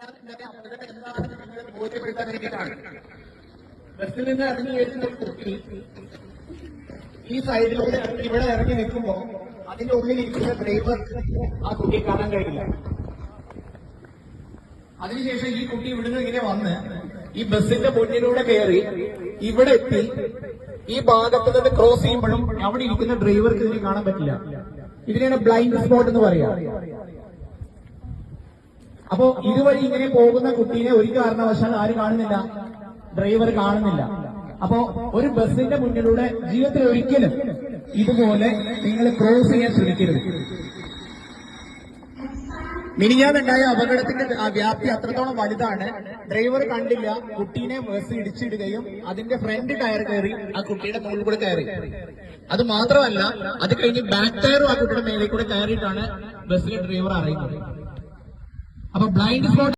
അപകടം എന്താണെന്ന് നിങ്ങളെ ബോധ്യപ്പെടുത്താൻ വേണ്ടിയിട്ടാണ്. ബസ്സിൽ നിന്ന് ഇറങ്ങി വരുന്ന കുട്ടി ഈ സൈഡിലൂടെ ഇവിടെ ഇറങ്ങി നിൽക്കുമ്പോൾ അതിന്റെ ഉള്ളിലിരിക്കുന്ന ഡ്രൈവർ ആ കുട്ടിയെ കാണാൻ കഴിയില്ല. അതിനുശേഷം ഈ കുട്ടി ഇവിടുന്ന് ഇങ്ങനെ വന്ന് ഈ ബസ്സിന്റെ മുന്നിലൂടെ കയറി ഇവിടെ എത്തി ഈ ഭാഗത്ത് നിന്ന് ക്രോസ് ചെയ്യുമ്പോഴും അവിടെ ഇരിക്കുന്ന ഡ്രൈവർക്ക് ഇതിനെ കാണാൻ പറ്റില്ല. ഇതിനെയാണ് ബ്ലൈൻഡ് സ്പോട്ട് എന്ന് പറയാ. അപ്പോ ഇതുവഴി ഇങ്ങനെ പോകുന്ന കുട്ടീനെ ഒരു കാരണവശാൽ ആര് കാണുന്നില്ല? ഡ്രൈവർ കാണുന്നില്ല. അപ്പോ ഒരു ബസ്സിന്റെ മുന്നിലൂടെ ജീവിതത്തിൽ ഒരിക്കലും ഇതുപോലെ നിങ്ങൾ ക്രോസ് ചെയ്യാൻ ശ്രമിക്കരുത്. മിനിഞ്ഞാന്നുണ്ടായ അപകടത്തിന്റെ വ്യാപ്തി അത്രത്തോളം വലുതാണ്. ഡ്രൈവർ കണ്ടില്ല, കുട്ടീനെ ബസ് ഇടിച്ചിടുകയും അതിന്റെ ഫ്രണ്ട് ടയർ കയറി ആ കുട്ടിയുടെ മുകളിൽ കൂടെ കയറി. അത് മാത്രമല്ല, അത് കഴിഞ്ഞ് ബാക്ക് ടയറും ആ കുട്ടിയുടെ മേലെ കൂടെ കയറിയിട്ടാണ് ബസ്സിലെ ഡ്രൈവർ അറിയുന്നത്. അപ്പൊ ബ്ലൈൻഡ് സ്പോട്ട്